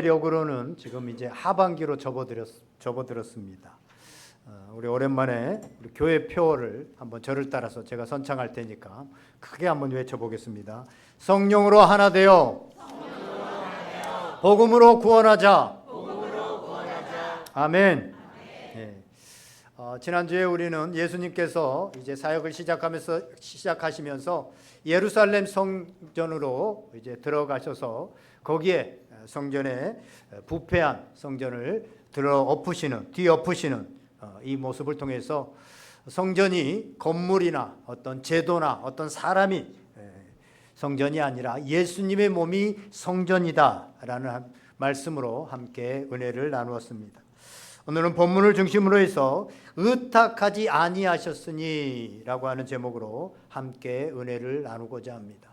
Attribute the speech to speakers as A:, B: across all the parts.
A: 력으로는 지금 이제 하반기로 접어들었습니다. 우리 오랜만에 우리 교회 표어를 한번 저를 따라서 제가 선창할 테니까 크게 한번 외쳐보겠습니다. 성령으로 하나 되어 복음으로 구원하자. 아멘. 네. 지난주에 우리는 예수님께서 이제 사역을 시작하시면서 예루살렘 성전으로 이제 들어가셔서 거기에 성전에 부패한 성전을 뒤엎으시는 이 모습을 통해서 성전이 건물이나 어떤 제도나 어떤 사람이 성전이 아니라 예수님의 몸이 성전이다라는 말씀으로 함께 은혜를 나누었습니다. 오늘은 본문을 중심으로 해서 의탁하지 아니하셨으니 라고 하는 제목으로 함께 은혜를 나누고자 합니다.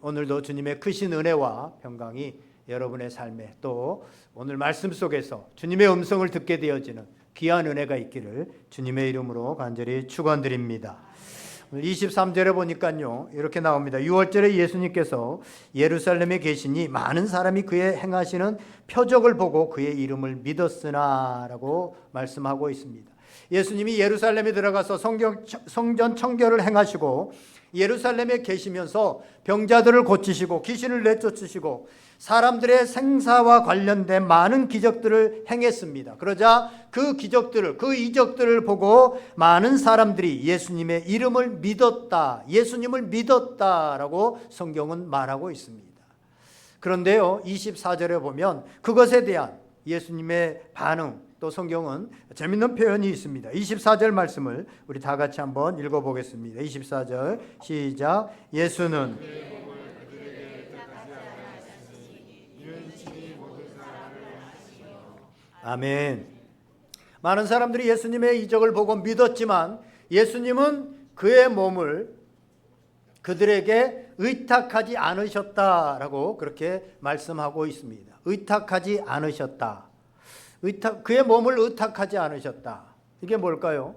A: 오늘도 주님의 크신 은혜와 평강이 여러분의 삶에 또 오늘 말씀 속에서 주님의 음성을 듣게 되어지는 귀한 은혜가 있기를 주님의 이름으로 간절히 축원드립니다. 오늘 23절에 보니까요 이렇게 나옵니다. 6월절에 예수님께서 예루살렘에 계시니 많은 사람이 그의 행하시는 표적을 보고 그의 이름을 믿었으나 라고 말씀하고 있습니다. 예수님이 예루살렘에 들어가서 성전 청결을 행하시고 예루살렘에 계시면서 병자들을 고치시고 귀신을 내쫓으시고 사람들의 생사와 관련된 많은 기적들을 행했습니다. 그러자 그 이적들을 보고 많은 사람들이 예수님의 이름을 믿었다, 예수님을 믿었다라고 성경은 말하고 있습니다. 그런데요 24절에 보면 그것에 대한 예수님의 반응, 또 성경은 재밌는 표현이 있습니다. 24절 말씀을 우리 다 같이 한번 읽어보겠습니다. 24절 시작. 예수는 아멘. 많은 사람들이 예수님의 이적을 보고 믿었지만 예수님은 그의 몸을 그들에게 의탁하지 않으셨다라고 그렇게 말씀하고 있습니다. 의탁하지 않으셨다. 그의 몸을 의탁하지 않으셨다. 이게 뭘까요?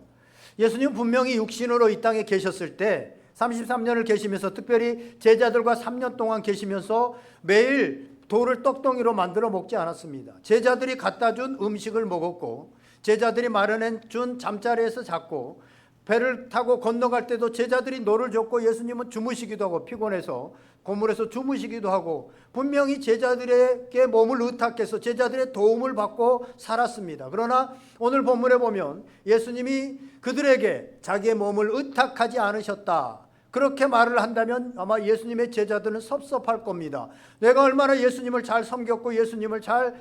A: 예수님 분명히 육신으로 이 땅에 계셨을 때 33년을 계시면서 특별히 제자들과 3년 동안 계시면서 매일 돌을 떡덩이로 만들어 먹지 않았습니다. 제자들이 갖다 준 음식을 먹었고 제자들이 마련해 준 잠자리에서 잤고 배를 타고 건너갈 때도 제자들이 노를 줬고 예수님은 주무시기도 하고 피곤해서 고물에서 주무시기도 하고 분명히 제자들에게 몸을 의탁해서 제자들의 도움을 받고 살았습니다. 그러나 오늘 본문에 보면 예수님이 그들에게 자기의 몸을 의탁하지 않으셨다. 그렇게 말을 한다면 아마 예수님의 제자들은 섭섭할 겁니다. 내가 얼마나 예수님을 잘 섬겼고 예수님을 잘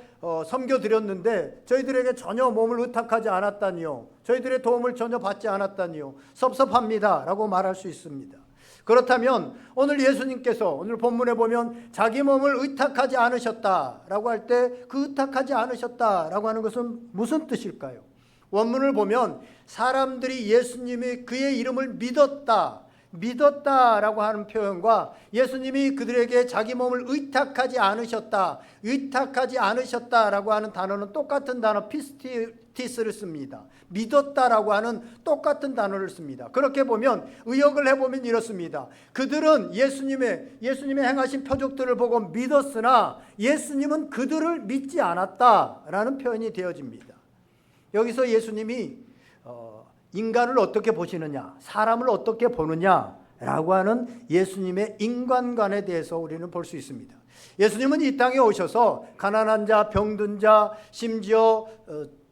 A: 섬겨드렸는데 저희들에게 전혀 몸을 의탁하지 않았다니요, 저희들의 도움을 전혀 받지 않았다니요, 섭섭합니다 라고 말할 수 있습니다. 그렇다면 오늘 예수님께서 오늘 본문에 보면 자기 몸을 의탁하지 않으셨다라고 할 때 그 의탁하지 않으셨다라고 하는 것은 무슨 뜻일까요? 원문을 보면 사람들이 예수님이 그의 이름을 믿었다라고 하는 표현과 예수님이 그들에게 자기 몸을 의탁하지 않으셨다라고 하는 단어는 똑같은 단어 피스티스를 씁니다. 믿었다라고 하는 똑같은 단어를 씁니다. 그렇게 보면 의역을 해보면 이렇습니다. 그들은 예수님의 행하신 표적들을 보고 믿었으나 예수님은 그들을 믿지 않았다라는 표현이 되어집니다. 여기서 예수님이 인간을 어떻게 보시느냐, 사람을 어떻게 보느냐라고 하는 예수님의 인간관에 대해서 우리는 볼 수 있습니다. 예수님은 이 땅에 오셔서 가난한 자, 병든 자, 심지어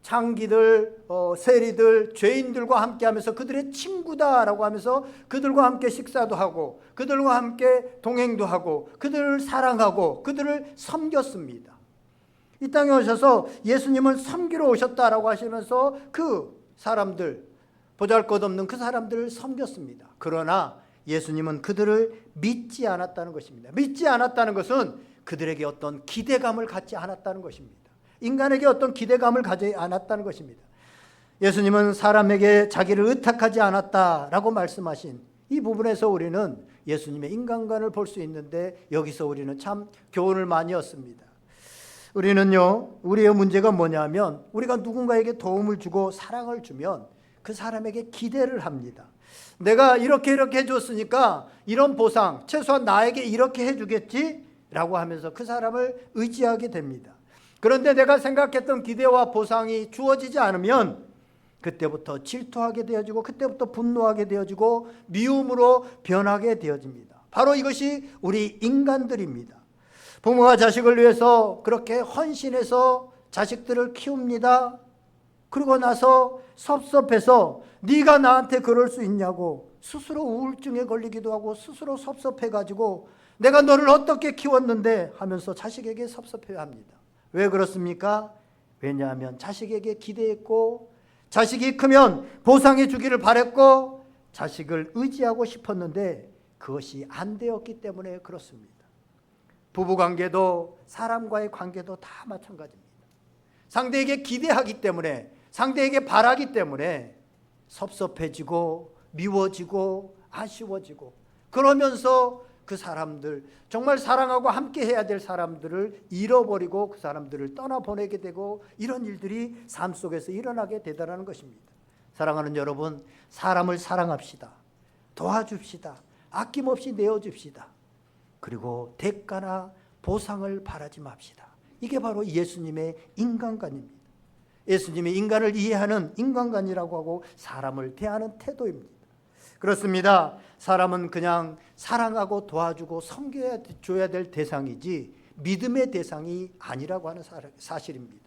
A: 창기들, 세리들, 죄인들과 함께 하면서 그들의 친구다라고 하면서 그들과 함께 식사도 하고 그들과 함께 동행도 하고 그들을 사랑하고 그들을 섬겼습니다. 이 땅에 오셔서 예수님을 섬기러 오셨다라고 하시면서 그 사람들, 보잘것없는 그 사람들을 섬겼습니다. 그러나 예수님은 그들을 믿지 않았다는 것입니다. 믿지 않았다는 것은 그들에게 어떤 기대감을 갖지 않았다는 것입니다. 인간에게 어떤 기대감을 가지 않았다는 것입니다. 예수님은 사람에게 자기를 의탁하지 않았다라고 말씀하신 이 부분에서 우리는 예수님의 인간관을 볼 수 있는데 여기서 우리는 참 교훈을 많이 얻습니다. 우리는요, 우리의 문제가 뭐냐면 우리가 누군가에게 도움을 주고 사랑을 주면 그 사람에게 기대를 합니다. 내가 이렇게 해줬으니까 이런 보상, 최소한 나에게 이렇게 해주겠지? 라고 하면서 그 사람을 의지하게 됩니다. 그런데 내가 생각했던 기대와 보상이 주어지지 않으면 그때부터 질투하게 되어지고 그때부터 분노하게 되어지고 미움으로 변하게 되어집니다. 바로 이것이 우리 인간들입니다. 부모가 자식을 위해서 그렇게 헌신해서 자식들을 키웁니다. 그러고 나서 섭섭해서 네가 나한테 그럴 수 있냐고 스스로 우울증에 걸리기도 하고 스스로 섭섭해가지고 내가 너를 어떻게 키웠는데 하면서 자식에게 섭섭해합니다. 왜 그렇습니까? 왜냐하면 자식에게 기대했고 자식이 크면 보상해 주기를 바랬고 자식을 의지하고 싶었는데 그것이 안 되었기 때문에 그렇습니다. 부부관계도 사람과의 관계도 다 마찬가지입니다. 상대에게 기대하기 때문에 상대에게 바라기 때문에 섭섭해지고 미워지고 아쉬워지고 그러면서 그 사람들 정말 사랑하고 함께 해야 될 사람들을 잃어버리고 그 사람들을 떠나보내게 되고 이런 일들이 삶 속에서 일어나게 되더라는 것입니다. 사랑하는 여러분, 사람을 사랑합시다. 도와줍시다. 아낌없이 내어줍시다. 그리고 대가나 보상을 바라지 맙시다. 이게 바로 예수님의 인간관입니다. 예수님이 인간을 이해하는 인간관이라고 하고 사람을 대하는 태도입니다. 그렇습니다. 사람은 그냥 사랑하고 도와주고 섬겨줘야 될 대상이지 믿음의 대상이 아니라고 하는 사실입니다.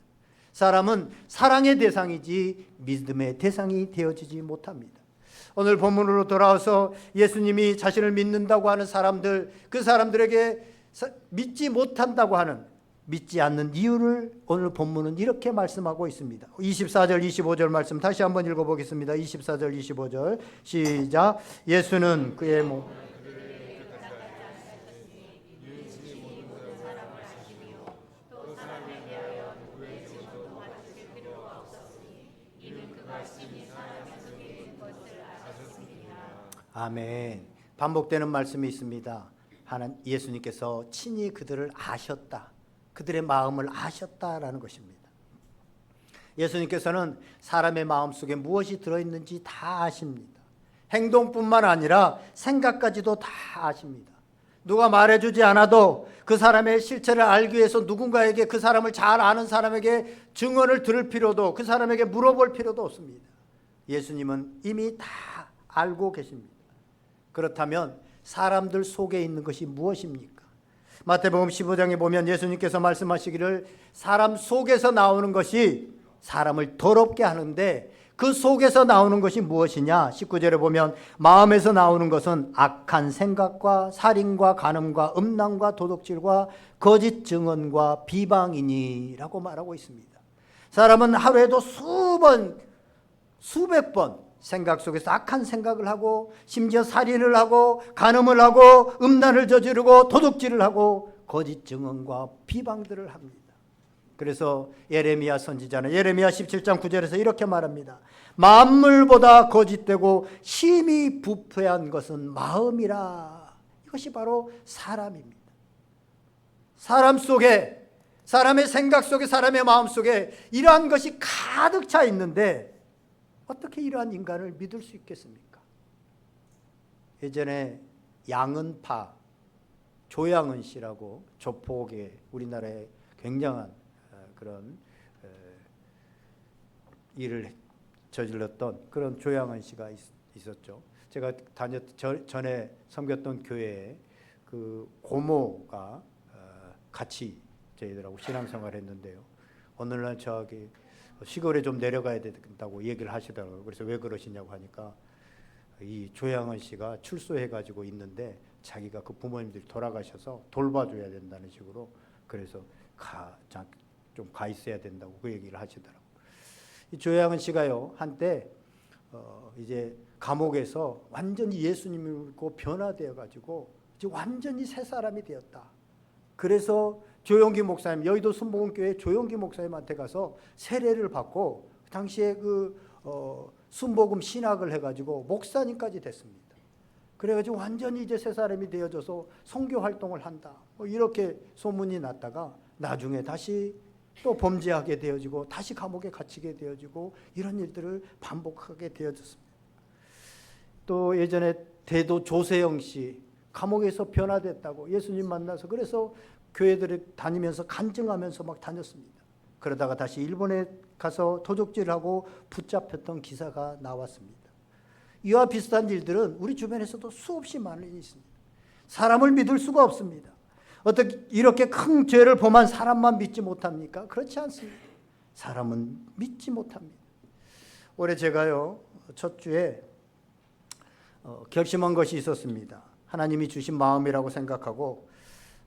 A: 사람은 사랑의 대상이지 믿음의 대상이 되어지지 못합니다. 오늘 본문으로 돌아와서 예수님이 자신을 믿는다고 하는 사람들, 그 사람들에게 믿지 못한다고 하는, 믿지 않는 이유를 오늘 본문은 이렇게 말씀하고 있습니다. 24절 25절 말씀 다시 한번 읽어보겠습니다. 24절 25절 시작. 예수는 그의 몸 아멘. 반복되는 말씀이 있습니다. 예수님께서 친히 그들을 아셨다. 그들의 마음을 아셨다라는 것입니다. 예수님께서는 사람의 마음속에 무엇이 들어있는지 다 아십니다. 행동뿐만 아니라 생각까지도 다 아십니다. 누가 말해주지 않아도 그 사람의 실체를 알기 위해서 누군가에게 그 사람을 잘 아는 사람에게 증언을 들을 필요도 그 사람에게 물어볼 필요도 없습니다. 예수님은 이미 다 알고 계십니다. 그렇다면 사람들 속에 있는 것이 무엇입니까? 마태복음 15장에 보면 예수님께서 말씀하시기를 사람 속에서 나오는 것이 사람을 더럽게 하는데 그 속에서 나오는 것이 무엇이냐? 19절에 보면 마음에서 나오는 것은 악한 생각과 살인과 간음과 음란과 도둑질과 거짓 증언과 비방이니라고 말하고 있습니다. 사람은 하루에도 수백 번 생각 속에서 악한 생각을 하고 심지어 살인을 하고 간음을 하고 음란을 저지르고 도둑질을 하고 거짓 증언과 비방들을 합니다. 그래서 예레미야 선지자는 예레미야 17장 9절에서 이렇게 말합니다. 만물보다 거짓되고 심히 부패한 것은 마음이라. 이것이 바로 사람입니다. 사람 속에, 사람의 생각 속에, 사람의 마음 속에 이러한 것이 가득 차 있는데 어떻게 이러한 인간을 믿을 수 있겠습니까? 예전에 양은파 조양은 씨라고 조폭의 우리나라에 굉장한 그런 일을 저질렀던 그런 조양은 씨가 있었죠. 제가 전에 섬겼던 교회에 그 고모가 같이 저희들하고 신앙생활을 했는데요. 어느 날 저기 시골에 좀 내려가야 된다고 얘기를 하시더라고요. 그래서 왜 그러시냐고 하니까 이 조양은 씨가 출소해가지고 있는데 자기가 그 부모님들이 돌아가셔서 돌봐줘야 된다는 식으로 그래서 좀 가 있어야 된다고 그 얘기를 하시더라고요. 이 조양은 씨가요 한때 이제 감옥에서 완전히 예수님을 믿고 변화되어가지고 이제 완전히 새 사람이 되었다. 그래서 조용기 목사님, 여의도 순복음교회 조용기 목사님한테 가서 세례를 받고 당시에 그 순복음 신학을 해가지고 목사님까지 됐습니다. 그래가지고 완전히 이제 새 사람이 되어져서 선교 활동을 한다. 이렇게 소문이 났다가 나중에 다시 또 범죄하게 되어지고 다시 감옥에 갇히게 되어지고 이런 일들을 반복하게 되어졌습니다. 또 예전에 대도 조세영 씨, 감옥에서 변화됐다고 예수님 만나서 그래서 교회들을 다니면서 간증하면서 막 다녔습니다. 그러다가 다시 일본에 가서 도적질을 하고 붙잡혔던 기사가 나왔습니다. 이와 비슷한 일들은 우리 주변에서도 수없이 많이 있습니다. 사람을 믿을 수가 없습니다. 어떻게 이렇게 큰 죄를 범한 사람만 믿지 못합니까? 그렇지 않습니다. 사람은 믿지 못합니다. 올해 제가요 첫 주에 결심한 것이 있었습니다. 하나님이 주신 마음이라고 생각하고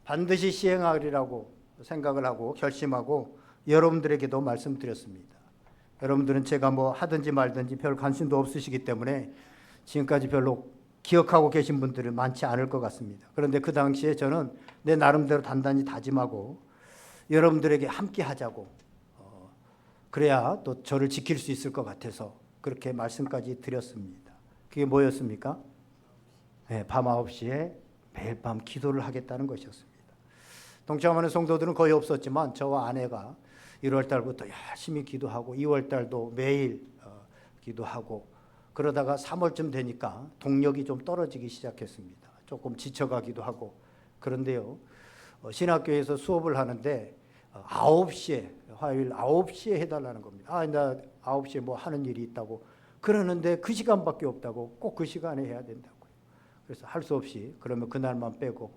A: 반드시 시행하리라고 생각을 하고 결심하고 여러분들에게도 말씀드렸습니다. 여러분들은 제가 뭐 하든지 말든지 별 관심도 없으시기 때문에 지금까지 별로 기억하고 계신 분들은 많지 않을 것 같습니다. 그런데 그 당시에 저는 내 나름대로 단단히 다짐하고 여러분들에게 함께 하자고 그래야 또 저를 지킬 수 있을 것 같아서 그렇게 말씀까지 드렸습니다. 그게 뭐였습니까? 네, 밤 9시에 매일 밤 기도를 하겠다는 것이었습니다. 동참하는 성도들은 거의 없었지만 저와 아내가 1월 달부터 열심히 기도하고 2월 달도 매일 기도하고 그러다가 3월쯤 되니까 동력이 좀 떨어지기 시작했습니다. 조금 지쳐가기도 하고 그런데요 신학교에서 수업을 하는데 9시에 화요일 9시에 해달라는 겁니다. 나 9시에 뭐 하는 일이 있다고 그러는데 그 시간밖에 없다고 꼭 그 시간에 해야 된다고요. 그래서 할 수 없이 그러면 그날만 빼고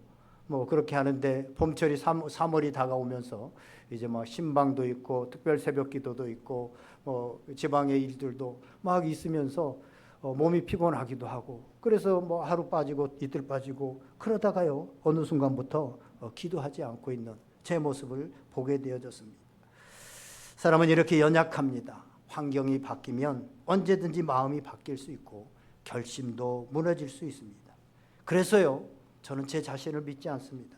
A: 뭐 그렇게 하는데 봄철이 3월이 다가오면서 이제 막 신방도 있고 특별 새벽 기도도 있고 뭐 지방의 일들도 막 있으면서 몸이 피곤하기도 하고 그래서 뭐 하루 빠지고 이틀 빠지고 그러다가요 어느 순간부터 기도하지 않고 있는 제 모습을 보게 되어졌습니다. 사람은 이렇게 연약합니다. 환경이 바뀌면 언제든지 마음이 바뀔 수 있고 결심도 무너질 수 있습니다. 그래서요 저는 제 자신을 믿지 않습니다.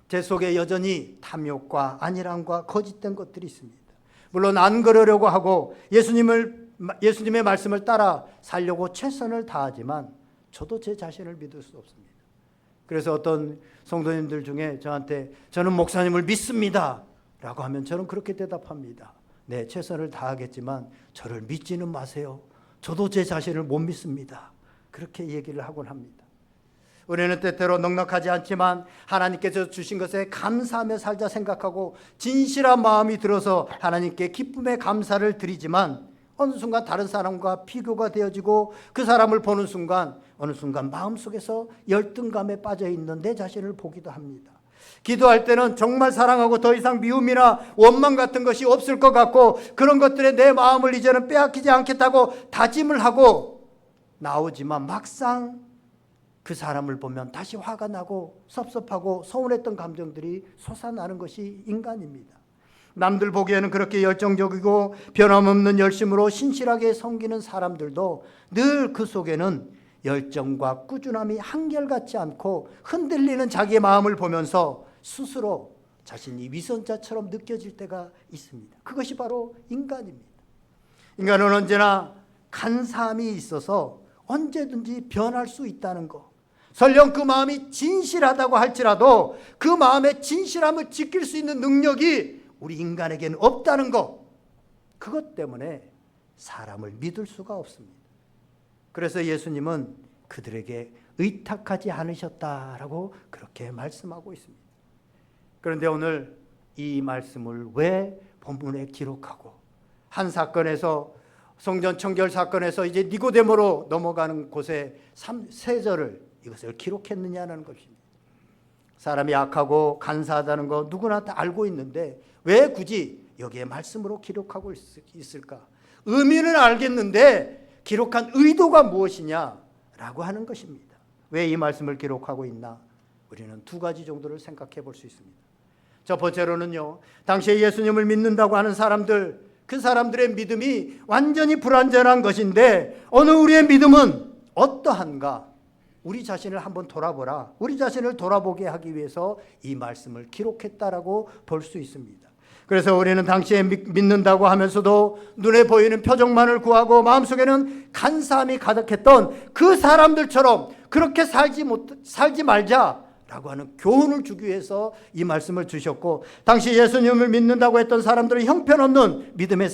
A: 제 속에 여전히 탐욕과 안일함과 거짓된 것들이 있습니다. 물론 안 그러려고 하고 예수님의 말씀을 따라 살려고 최선을 다하지만 저도 제 자신을 믿을 수 없습니다. 그래서 어떤 성도님들 중에 저한테 저는 목사님을 믿습니다 라고 하면 저는 그렇게 대답합니다. 네, 최선을 다하겠지만 저를 믿지는 마세요. 저도 제 자신을 못 믿습니다. 그렇게 얘기를 하곤 합니다. 우리는 때때로 넉넉하지 않지만 하나님께서 주신 것에 감사하며 살자 생각하고 진실한 마음이 들어서 하나님께 기쁨의 감사를 드리지만 어느 순간 다른 사람과 비교가 되어지고 그 사람을 보는 순간 어느 순간 마음속에서 열등감에 빠져있는 내 자신을 보기도 합니다. 기도할 때는 정말 사랑하고 더 이상 미움이나 원망 같은 것이 없을 것 같고 그런 것들에 내 마음을 이제는 빼앗기지 않겠다고 다짐을 하고 나오지만 막상 그 사람을 보면 다시 화가 나고 섭섭하고 서운했던 감정들이 솟아나는 것이 인간입니다. 남들 보기에는 그렇게 열정적이고 변함없는 열심으로 신실하게 섬기는 사람들도 늘 그 속에는 열정과 꾸준함이 한결같지 않고 흔들리는 자기의 마음을 보면서 스스로 자신이 위선자처럼 느껴질 때가 있습니다. 그것이 바로 인간입니다. 인간은 언제나 간사함이 있어서 언제든지 변할 수 있다는 것. 설령 그 마음이 진실하다고 할지라도 그 마음의 진실함을 지킬 수 있는 능력이 우리 인간에게는 없다는 것. 그것 때문에 사람을 믿을 수가 없습니다. 그래서 예수님은 그들에게 의탁하지 않으셨다라고 그렇게 말씀하고 있습니다. 그런데 오늘 이 말씀을 왜 본문에 기록하고 한 사건에서 성전 청결 사건에서 이제 니고데모로 넘어가는 곳에 3절을 이것을 기록했느냐는 것입니다. 사람이 악하고 간사하다는 거 누구나 다 알고 있는데 왜 굳이 여기에 말씀으로 기록하고 있을까? 의미는 알겠는데 기록한 의도가 무엇이냐라고 하는 것입니다. 왜 이 말씀을 기록하고 있나? 우리는 두 가지 정도를 생각해 볼 수 있습니다. 첫 번째로는요, 당시에 예수님을 믿는다고 하는 사람들, 그 사람들의 믿음이 완전히 불완전한 것인데 어느 우리의 믿음은 어떠한가? 우리 자신을 한번 돌아보라. 우리 자신을 돌아보게 하기 위해서 이 말씀을 기록했다라고 볼 수 있습니다. 그래서 우리는 당시에 믿는다고 하면서도 눈에 보이는 표정만을 구하고 마음속에는 간사함이 가득했던 그 사람들처럼 그렇게 살지 말자라고 하는 교훈을 주기 위해서 이 말씀을 주셨고, 당시 예수님을 믿는다고 했던 사람들은 형편없는 믿음의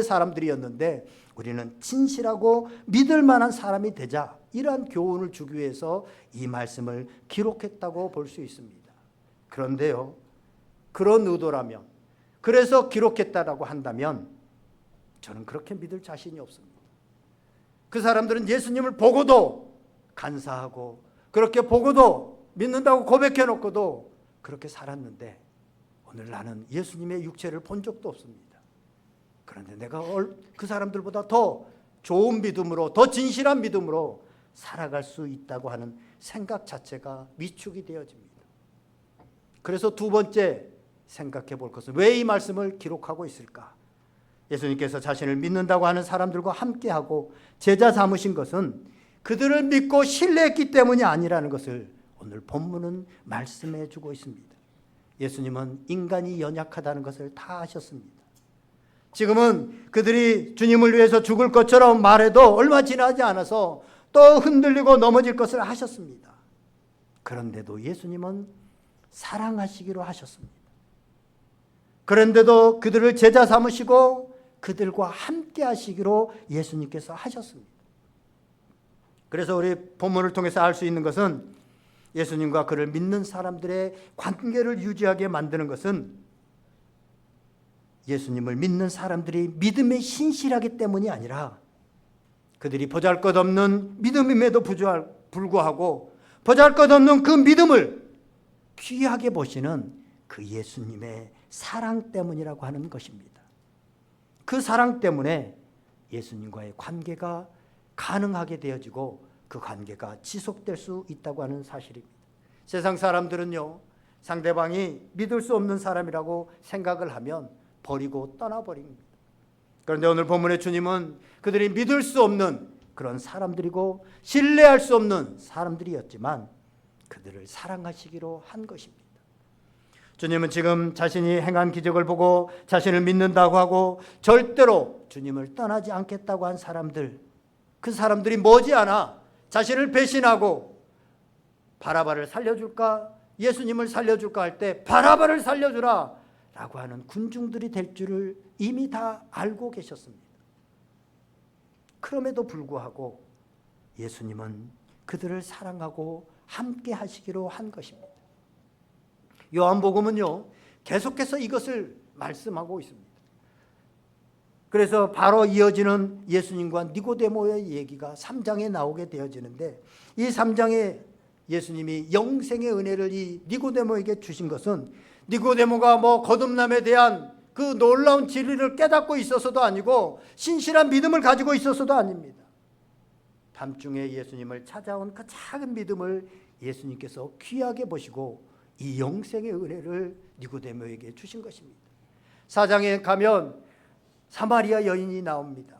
A: 사람들이었는데 우리는 진실하고 믿을 만한 사람이 되자, 이러한 교훈을 주기 위해서 이 말씀을 기록했다고 볼 수 있습니다. 그런데요, 그런 의도라면, 그래서 기록했다라고 한다면 저는 그렇게 믿을 자신이 없습니다. 그 사람들은 예수님을 보고도 간사하고 그렇게 보고도 믿는다고 고백해놓고도 그렇게 살았는데 오늘 나는 예수님의 육체를 본 적도 없습니다. 그런데 내가 그 사람들보다 더 좋은 믿음으로, 더 진실한 믿음으로 살아갈 수 있다고 하는 생각 자체가 위축이 되어집니다. 그래서 두 번째 생각해 볼 것은 왜 이 말씀을 기록하고 있을까? 예수님께서 자신을 믿는다고 하는 사람들과 함께하고 제자 삼으신 것은 그들을 믿고 신뢰했기 때문이 아니라는 것을 오늘 본문은 말씀해 주고 있습니다. 예수님은 인간이 연약하다는 것을 다 아셨습니다. 지금은 그들이 주님을 위해서 죽을 것처럼 말해도 얼마 지나지 않아서 또 흔들리고 넘어질 것을 아셨습니다. 그런데도 예수님은 사랑하시기로 하셨습니다. 그런데도 그들을 제자 삼으시고 그들과 함께 하시기로 예수님께서 하셨습니다. 그래서 우리 본문을 통해서 알 수 있는 것은 예수님과 그를 믿는 사람들의 관계를 유지하게 만드는 것은 예수님을 믿는 사람들이 믿음에 신실하기 때문이 아니라 그들이 보잘것없는 믿음임에도 불구하고 보잘것없는 그 믿음을 귀하게 보시는 그 예수님의 사랑 때문이라고 하는 것입니다. 그 사랑 때문에 예수님과의 관계가 가능하게 되어지고 그 관계가 지속될 수 있다고 하는 사실입니다. 세상 사람들은요, 상대방이 믿을 수 없는 사람이라고 생각을 하면 버리고 떠나버립니다. 그런데 오늘 본문의 주님은 그들이 믿을 수 없는 그런 사람들이고 신뢰할 수 없는 사람들이었지만 그들을 사랑하시기로 한 것입니다. 주님은 지금 자신이 행한 기적을 보고 자신을 믿는다고 하고 절대로 주님을 떠나지 않겠다고 한 사람들, 그 사람들이 머지않아 자신을 배신하고 바라바를 살려줄까, 예수님을 살려줄까 할 때 바라바를 살려주라 라고 하는 군중들이 될 줄을 이미 다 알고 계셨습니다. 그럼에도 불구하고 예수님은 그들을 사랑하고 함께 하시기로 한 것입니다. 요한복음은요, 계속해서 이것을 말씀하고 있습니다. 그래서 바로 이어지는 예수님과 니고데모의 얘기가 3장에 나오게 되어지는데, 이 3장에 예수님이 영생의 은혜를 이 니고데모에게 주신 것은 니고데모가 거듭남에 대한 그 놀라운 진리를 깨닫고 있어서도 아니고 신실한 믿음을 가지고 있어서도 아닙니다. 밤중에 예수님을 찾아온 그 작은 믿음을 예수님께서 귀하게 보시고 이 영생의 은혜를 니고데모에게 주신 것입니다. 4장에 가면 사마리아 여인이 나옵니다.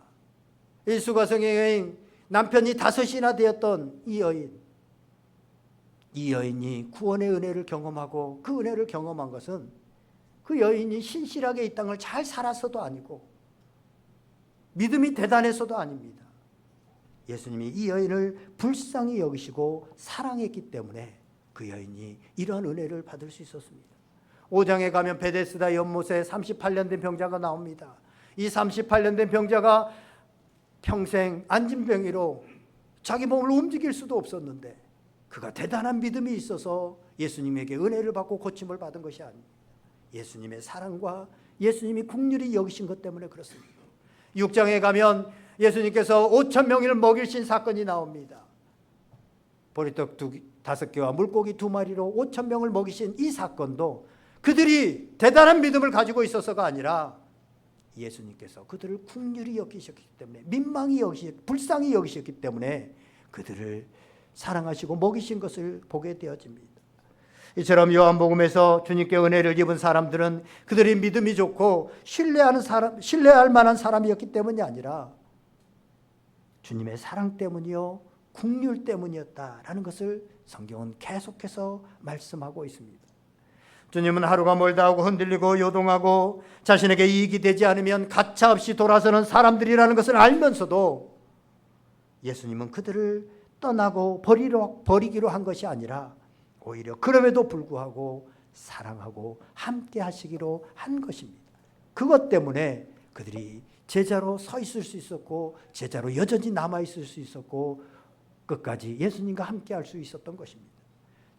A: 이 수가성의 여인, 남편이 5이나 되었던 이 여인이 구원의 은혜를 경험하고 그 은혜를 경험한 것은 그 여인이 신실하게 이 땅을 잘 살아서도 아니고 믿음이 대단해서도 아닙니다. 예수님이 이 여인을 불쌍히 여기시고 사랑했기 때문에 그 여인이 이러한 은혜를 받을 수 있었습니다. 5장에 가면 베데스다 연못에 38년 된 병자가 나옵니다. 이 38년 된 병자가 평생 안진병이로 자기 몸을 움직일 수도 없었는데 그가 대단한 믿음이 있어서 예수님에게 은혜를 받고 고침을 받은 것이 아닙니다. 예수님의 사랑과 예수님이 국률이 여기신 것 때문에 그렇습니다. 6장에 가면 예수님께서 5,000명을 먹이신 사건이 나옵니다. 보리떡 5개와 물고기 2마리로 5,000명을 먹이신 이 사건도 그들이 대단한 믿음을 가지고 있어서가 아니라 예수님께서 그들을 국률이 여기셨기 때문에, 불쌍히 여기셨기 때문에 그들을 사랑하시고 먹이신 것을 보게 되어집니다. 이처럼 요한복음에서 주님께 은혜를 입은 사람들은 그들이 믿음이 좋고 신뢰할 만한 사람이었기 때문이 아니라 주님의 사랑 때문이요, 국률 때문이었다라는 것을 성경은 계속해서 말씀하고 있습니다. 주님은 하루가 멀다 하고 흔들리고 요동하고 자신에게 이익이 되지 않으면 가차없이 돌아서는 사람들이라는 것을 알면서도 예수님은 그들을 떠나고 버리기로 한 것이 아니라 오히려 그럼에도 불구하고 사랑하고 함께 하시기로 한 것입니다. 그것 때문에 그들이 제자로 서 있을 수 있었고 제자로 여전히 남아 있을 수 있었고 끝까지 예수님과 함께 할 수 있었던 것입니다.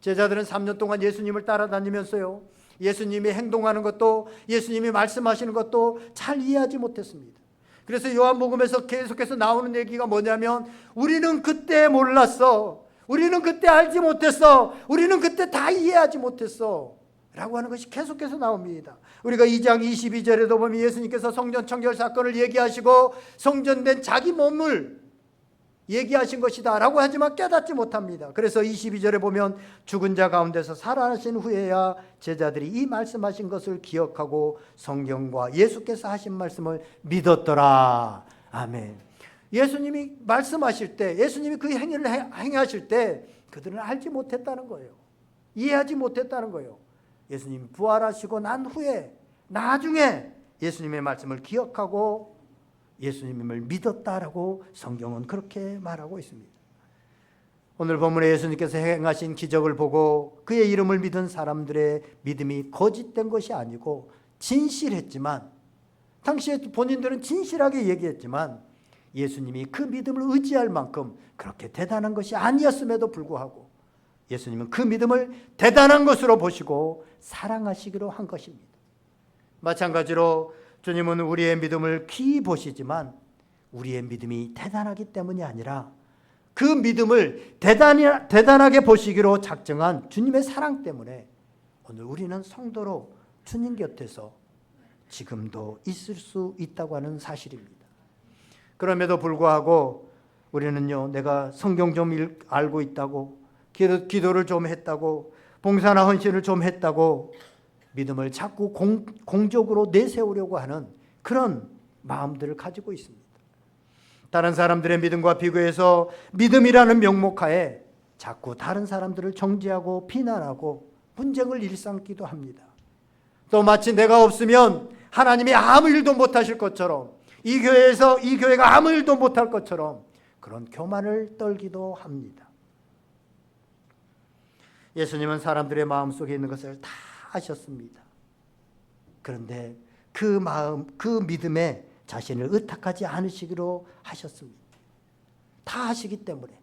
A: 제자들은 3년 동안 예수님을 따라다니면서요, 예수님이 행동하는 것도 예수님이 말씀하시는 것도 잘 이해하지 못했습니다. 그래서 요한복음에서 계속해서 나오는 얘기가 뭐냐면, 우리는 그때 몰랐어, 우리는 그때 알지 못했어, 우리는 그때 다 이해하지 못했어 라고 하는 것이 계속해서 나옵니다. 우리가 2장 22절에도 보면 예수님께서 성전 청결 사건을 얘기하시고 성전된 자기 몸을 얘기하신 것이다 라고 하지만 깨닫지 못합니다. 그래서 22절에 보면 죽은 자 가운데서 살아나신 후에야 제자들이 이 말씀하신 것을 기억하고 성경과 예수께서 하신 말씀을 믿었더라. 아멘. 예수님이 말씀하실 때, 예수님이 그 행위를 행하실 때 그들은 알지 못했다는 거예요. 이해하지 못했다는 거예요. 예수님이 부활하시고 난 후에 나중에 예수님의 말씀을 기억하고 예수님을 믿었다라고 성경은 그렇게 말하고 있습니다. 오늘 본문에 예수님께서 행하신 기적을 보고 그의 이름을 믿은 사람들의 믿음이 거짓된 것이 아니고 진실했지만, 당시에 본인들은 진실하게 얘기했지만 예수님이 그 믿음을 의지할 만큼 그렇게 대단한 것이 아니었음에도 불구하고 예수님은 그 믿음을 대단한 것으로 보시고 사랑하시기로 한 것입니다. 마찬가지로 주님은 우리의 믿음을 귀히 보시지만 우리의 믿음이 대단하기 때문이 아니라 그 믿음을 대단하게 보시기로 작정한 주님의 사랑 때문에 오늘 우리는 성도로 주님 곁에서 지금도 있을 수 있다고 하는 사실입니다. 그럼에도 불구하고 우리는요, 내가 성경 좀 알고 있다고, 기도를 좀 했다고, 봉사나 헌신을 좀 했다고 믿음을 자꾸 공적으로 내세우려고 하는 그런 마음들을 가지고 있습니다. 다른 사람들의 믿음과 비교해서 믿음이라는 명목하에 자꾸 다른 사람들을 정죄하고 비난하고 분쟁을 일삼기도 합니다. 또 마치 내가 없으면 하나님이 아무 일도 못하실 것처럼, 이 교회가 아무 일도 못할 것처럼 그런 교만을 떨기도 합니다. 예수님은 사람들의 마음속에 있는 것을 다 아셨습니다. 그런데 그 마음, 그 믿음에 자신을 의탁하지 않으시기로 하셨습니다. 다 아시기 때문에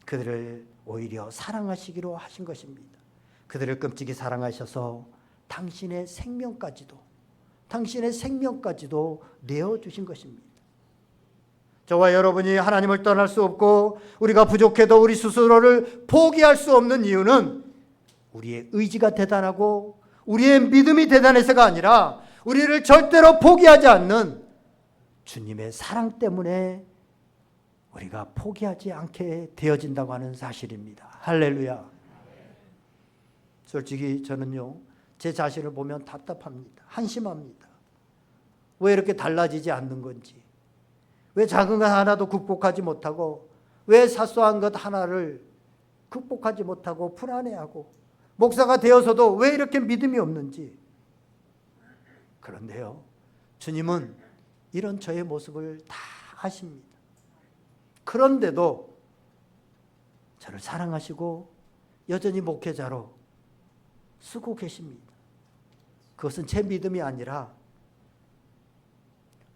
A: 그들을 오히려 사랑하시기로 하신 것입니다. 그들을 끔찍이 사랑하셔서 당신의 생명까지도 내어주신 것입니다. 저와 여러분이 하나님을 떠날 수 없고 우리가 부족해도 우리 스스로를 포기할 수 없는 이유는 우리의 의지가 대단하고 우리의 믿음이 대단해서가 아니라 우리를 절대로 포기하지 않는 주님의 사랑 때문에 우리가 포기하지 않게 되어진다고 하는 사실입니다. 할렐루야. 솔직히 저는요, 제 자신을 보면 답답합니다. 한심합니다. 왜 이렇게 달라지지 않는 건지, 왜 작은 것 하나도 극복하지 못하고, 왜 사소한 것 하나를 극복하지 못하고 불안해하고, 목사가 되어서도 왜 이렇게 믿음이 없는지. 그런데요, 주님은 이런 저의 모습을 다 아십니다. 그런데도 저를 사랑하시고 여전히 목회자로 쓰고 계십니다. 그것은 제 믿음이 아니라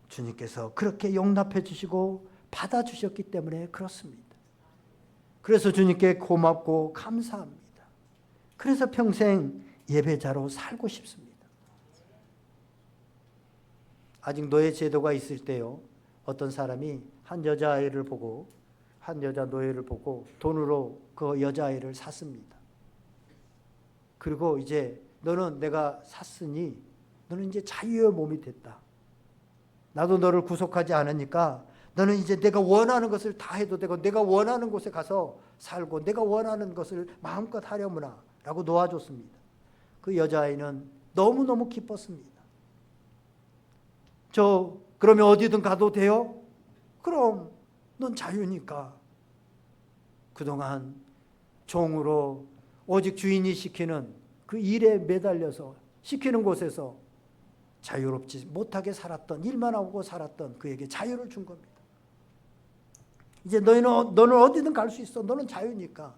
A: 주님께서 그렇게 용납해 주시고 받아주셨기 때문에 그렇습니다. 그래서 주님께 고맙고 감사합니다. 그래서 평생 예배자로 살고 싶습니다. 아직 노예 제도가 있을 때요, 어떤 사람이 한 여자아이를 보고, 한 여자 노예를 보고 돈으로 그 여자아이를 샀습니다. 그리고 이제 너는 내가 샀으니 너는 이제 자유의 몸이 됐다. 나도 너를 구속하지 않으니까 너는 이제 내가 원하는 것을 다 해도 되고 내가 원하는 곳에 가서 살고 내가 원하는 것을 마음껏 하려무나 라고 놓아줬습니다. 그 여자아이는 너무너무 기뻤습니다. 저 그러면 어디든 가도 돼요? 그럼 넌 자유니까. 그동안 종으로 오직 주인이 시키는 그 일에 매달려서 시키는 곳에서 자유롭지 못하게 살았던, 일만 하고 살았던 그에게 자유를 준 겁니다. 이제 너는 어디든 갈 수 있어. 너는 자유니까.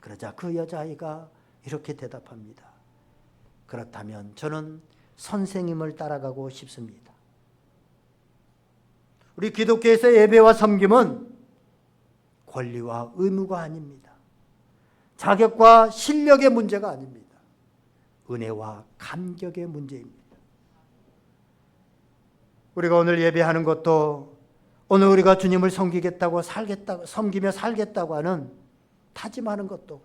A: 그러자 그 여자아이가 이렇게 대답합니다. 그렇다면 저는 선생님을 따라가고 싶습니다. 우리 기독교에서 예배와 섬김은 권리와 의무가 아닙니다. 자격과 실력의 문제가 아닙니다. 은혜와 감격의 문제입니다. 우리가 오늘 예배하는 것도 오늘 우리가 주님을 섬기겠다고 섬기며 살겠다고 하는 다짐하는 것도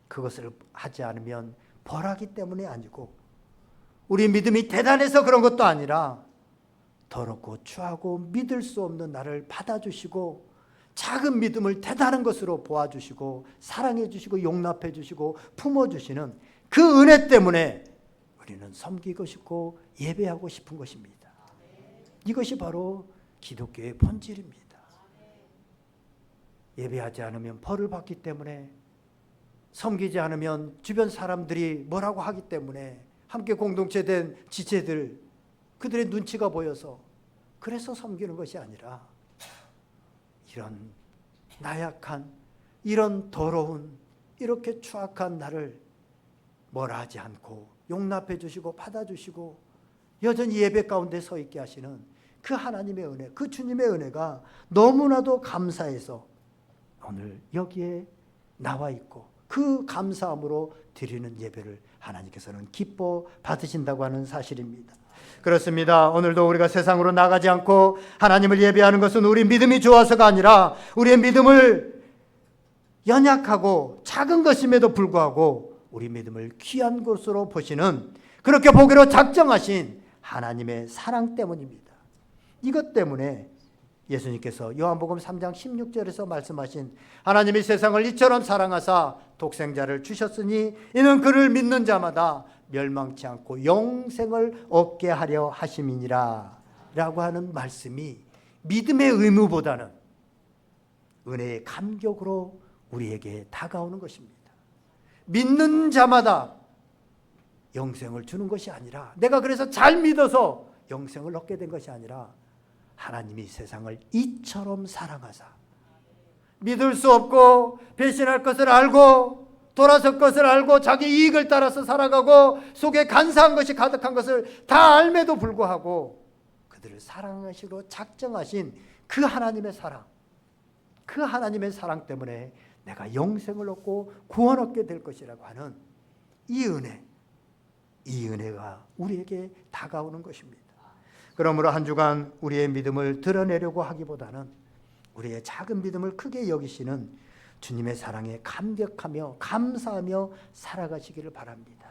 A: 그것을 하지 않으면 벌하기 때문이 아니고 우리 믿음이 대단해서 그런 것도 아니라 더럽고 추하고 믿을 수 없는 나를 받아주시고 작은 믿음을 대단한 것으로 보아주시고 사랑해 주시고 용납해 주시고 품어주시는 그 은혜 때문에 우리는 섬기고 싶고 예배하고 싶은 것입니다. 이것이 바로 기독교의 본질입니다. 예배하지 않으면 벌을 받기 때문에, 섬기지 않으면 주변 사람들이 뭐라고 하기 때문에, 함께 공동체된 지체들 그들의 눈치가 보여서 그래서 섬기는 것이 아니라 이런 나약한, 이런 더러운, 이렇게 추악한 나를 뭐라 하지 않고 용납해 주시고 받아주시고 여전히 예배 가운데 서 있게 하시는 그 하나님의 은혜, 그 주님의 은혜가 너무나도 감사해서 오늘 여기에 나와 있고 그 감사함으로 드리는 예배를 하나님께서는 기뻐 받으신다고 하는 사실입니다. 그렇습니다. 오늘도 우리가 세상으로 나가지 않고 하나님을 예배하는 것은 우리 믿음이 좋아서가 아니라 우리의 믿음을 연약하고 작은 것임에도 불구하고 우리 믿음을 귀한 것으로 보시는, 그렇게 보기로 작정하신 하나님의 사랑 때문입니다. 이것 때문에 예수님께서 요한복음 3장 16절에서 말씀하신 하나님이 세상을 이처럼 사랑하사 독생자를 주셨으니 이는 그를 믿는 자마다 멸망치 않고 영생을 얻게 하려 하심이니라 라고 하는 말씀이 믿음의 의무보다는 은혜의 감격으로 우리에게 다가오는 것입니다. 믿는 자마다 영생을 주는 것이 아니라, 내가 그래서 잘 믿어서 영생을 얻게 된 것이 아니라 하나님이 세상을 이처럼 사랑하사 믿을 수 없고 배신할 것을 알고 돌아설 것을 알고 자기 이익을 따라서 살아가고 속에 간사한 것이 가득한 것을 다 알매도 불구하고 그들을 사랑하시고 작정하신 그 하나님의 사랑, 그 하나님의 사랑 때문에 내가 영생을 얻고 구원 얻게 될 것이라고 하는 이 은혜, 이 은혜가 우리에게 다가오는 것입니다. 그러므로 한 주간 우리의 믿음을 드러내려고 하기보다는 우리의 작은 믿음을 크게 여기시는 주님의 사랑에 감격하며 감사하며 살아가시기를 바랍니다.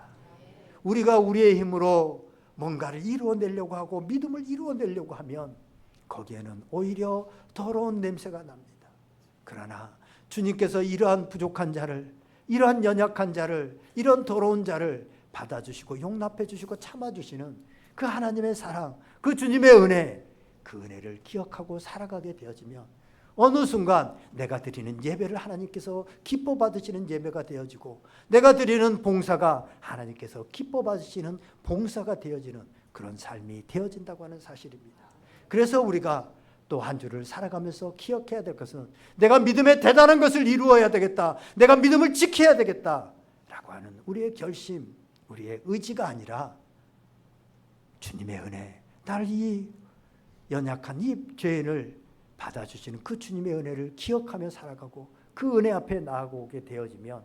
A: 우리가 우리의 힘으로 뭔가를 이루어내려고 하고 믿음을 이루어내려고 하면 거기에는 오히려 더러운 냄새가 납니다. 그러나 주님께서 이러한 부족한 자를, 이러한 연약한 자를, 이런 더러운 자를 받아주시고 용납해 주시고 참아주시는 그 하나님의 사랑, 그 주님의 은혜, 그 은혜를 기억하고 살아가게 되어지면 어느 순간 내가 드리는 예배를 하나님께서 기뻐 받으시는 예배가 되어지고 내가 드리는 봉사가 하나님께서 기뻐 받으시는 봉사가 되어지는 그런 삶이 되어진다고 하는 사실입니다. 그래서 우리가 또 한 주를 살아가면서 기억해야 될 것은 내가 믿음의 대단한 것을 이루어야 되겠다, 내가 믿음을 지켜야 되겠다라고 하는 우리의 결심, 우리의 의지가 아니라 주님의 은혜, 나를 이 연약한 이 죄인을 받아주시는 그 주님의 은혜를 기억하며 살아가고 그 은혜 앞에 나아오게 되어지면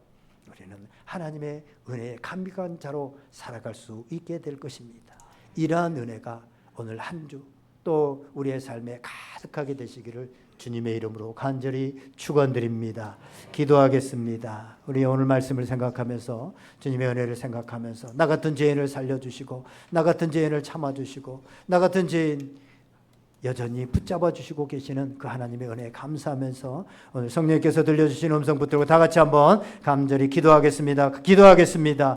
A: 우리는 하나님의 은혜에 감격한 자로 살아갈 수 있게 될 것입니다. 이러한 은혜가 오늘 한 주 또 우리의 삶에 가득하게 되시기를 주님의 이름으로 간절히 축원드립니다. 기도하겠습니다. 우리 오늘 말씀을 생각하면서 주님의 은혜를 생각하면서 나 같은 죄인을 살려주시고 나 같은 죄인을 참아주시고 나 같은 죄인 여전히 붙잡아 주시고 계시는 그 하나님의 은혜에 감사하면서 오늘 성령님께서 들려주신 음성 붙들고 다 같이 한번 간절히 기도하겠습니다.